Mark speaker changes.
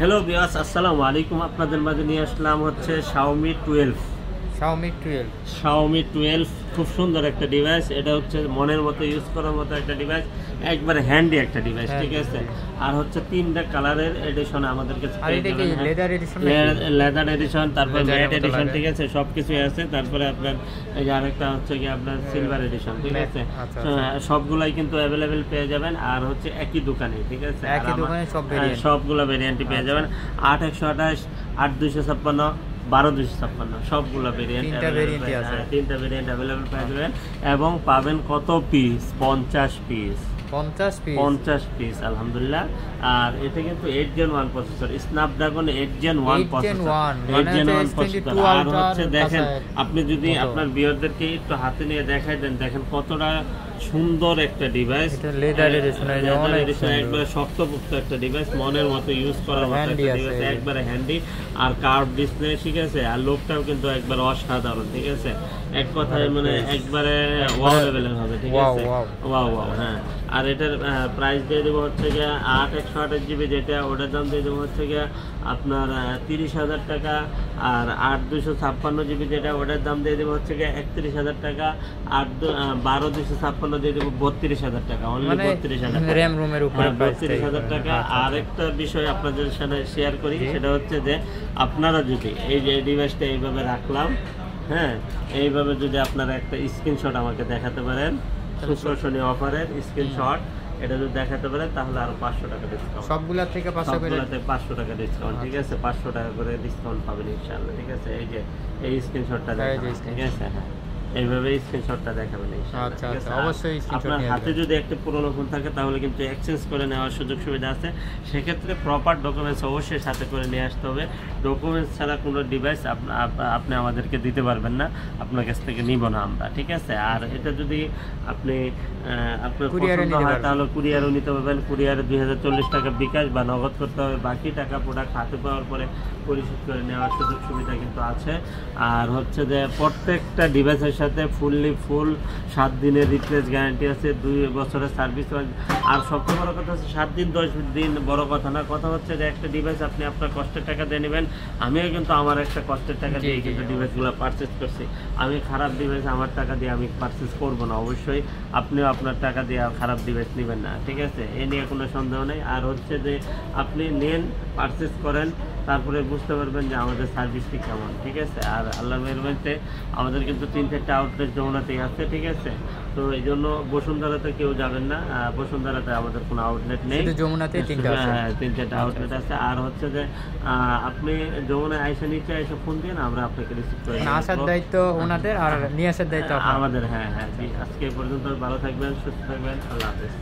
Speaker 1: Hello viewers, আসসালামু আলাইকুম। আপনাদের মাঝে নিয়ে আসলাম হচ্ছে Xiaomi 12। Xiaomi 12 খুব সুন্দর একটা ডিভাইস। এটা হচ্ছে মনের মতো ইউজ করার মতো একটা ডিভাইস, একবারে হ্যান্ডি একটা ডিভাইস, ঠিক আছে। আর হচ্ছে 3টা কালারের এডিশন আমাদের কাছে, লেদার এডিশন, তারপর ম্যাট এডিশন, ঠিক আছে, সবকিছু আছে। তারপরে আপনার এই যে আরেকটা হচ্ছে কি আপনার সিলভার এডিশন, ঠিক আছে। সবগুলাই কিন্তু অ্যাভেলেবেল পেয়ে যাবেন, আর হচ্ছে একই দোকানে, ঠিক আছে, সবগুলা ভেরিয়েন্টই পেয়ে যাবেন। 8128, 8256, 12256 সবগুলো ভেরিয়েন্ট, তিনটা ভেরিয়েন্ট অ্যাভেলেবল পেয়ে যাবেন। এবং পাবেন কত পিস? 50 পিস আলহামদুলিল্লাহ। আর এটা কিন্তু 8 Gen 1 processor, Snapdragon 8 Gen 1 processor. আর হচ্ছে দেখেন, আপনি যদি আপনার ভিউয়ারদেরকে একটু হাতে নিয়ে দেখাই দেন, দেখেন কতটা সুন্দর একটা ডিভাইস। একবারে শক্তপোক্ত একটা ডিভাইস, মনের মতো ইউজ করার মতো একটা ডিভাইস, একবারে হ্যান্ডি। আর কার্ভ ডিসপ্লে, ঠিক আছে। আর লোকটাও কিন্তু একবার অসাধারণ, ঠিক আছে। এক কথায় মানে একবারে ওয়াও লেভেলের হবে, ঠিক আছে। ওয়াও, হ্যাঁ। আর এটার প্রাইস দিয়ে দেবো হচ্ছে গিয়ে 8/128 GB, যেটা ওটার দাম দিয়ে দেবো হচ্ছে গিয়ে আপনার 30,000 টাকা। আর 8/256 GB, যেটা ওটার দাম দিয়ে দেবো হচ্ছে গিয়ে 31,000 টাকা। আর 12/256 দিয়ে দেবো 32,000 টাকা, অনলি 32,000 টাকা। আর একটা বিষয় আপনাদের সাথে শেয়ার করি, সেটা হচ্ছে যে আপনারা যদি এই যে ডিভাইসটা এইভাবে রাখলাম, হ্যাঁ, এইভাবে যদি আপনারা একটা স্ক্রিনশট আমাকে দেখাতে পারেন, সুশোষণীয় অফারের স্ক্রিনশট, এটা যদি দেখাতে পারেন, তাহলে আরো 500 টাকা ডিসকাউন্ট, সবগুলা থেকে 500 টাকা ডিসকাউন্ট, ঠিক আছে। 500 টাকা করে ডিসকাউন্ট পাবেন ইনশাআল্লাহ, ঠিক আছে। এই যে এই স্ক্রিনশটটা দেখাবেন, ঠিক আছে। হ্যাঁ, এইভাবে স্ক্রিনশটটা দেখাবেন ইনশাআল্লাহ। অবশ্যই আপনার হাতে যদি একটা পুরনো ফোন থাকে, তাহলে কিন্তু এক্সচেঞ্জ করে নেওয়ার সুযোগ সুবিধা আছে। সেক্ষেত্রে প্রপার ডকুমেন্টস অবশ্যই সাথে করে নিয়ে আসতে হবে। ডকুমেন্টস ছাড়া কোনো ডিভাইস আপনি আমাদেরকে দিতে পারবেন না, আপনার কাছ থেকে নিব না আমরা, ঠিক আছে। আর এটা যদি আপনি আপনার পছন্দ হয়, তাহলে কুরিয়ারও নিতে পারবেন। কুরিয়ারে 2040 টাকা বিকাশ বা নগদ করতে হবে, বাকি টাকা প্রোডাক্ট হাতে পাওয়ার পরে পরিশোধ করে নেওয়ার সুযোগ সুবিধা কিন্তু আছে। আর হচ্ছে যে প্রত্যেকটা ডিভাইসের সাথে ফুল 7 দিনের রিপ্লেস গ্যারান্টি আছে, 2 বছরের সার্ভিস। আর সবচেয়ে বড় কথা হচ্ছে 7 দিন 10 দিন বড় কথা না, কথা হচ্ছে যে একটা ডিভাইস আপনি আপনার কষ্টের টাকা দিয়ে নেবেন। আমিও কিন্তু আমার একটা কষ্টের টাকা দিয়ে কিন্তু ডিভাইসগুলো পারচেস করছি। আমি খারাপ ডিভাইস আমার টাকা দিয়ে আমি পারচেস করবো না, অবশ্যই আপনিও আপনার টাকা দিয়ে খারাপ ডিভাইস নেবেন না, ঠিক আছে। এ নিয়ে কোনো সন্দেহ নেই। আর হচ্ছে যে আপনি নেন, পারচেস করেন, তারপরে বুঝতে পারবেন যে আমাদের সার্ভিসটি কেমন, ঠিক আছে। আর আল্লাহর মেহরবানিতে আমাদের কিন্তু 3-4টা আউটলেট যমুনাতেই আছে, ঠিক আছে। তো এই জন্য বসুন্ধরাতে কেউ যাবেন না, বসুন্ধরাতে আমাদের কোনো আউটলেট নেই, যমুনাতে 3-4টা আউটলেট আছে। আর হচ্ছে যে আপনি যমুনায় আইসা নিচে এসে ফোন দিন, আমরা আপনাকে রিসিভ করে আসার দায়িত্ব ওনাদের, আর নিয়ে আসার দায়িত্ব আমাদের। হ্যাঁ, আজকে এই পর্যন্ত। ভালো থাকবেন, সুস্থ থাকবেন, আল্লাহ হাফেজ।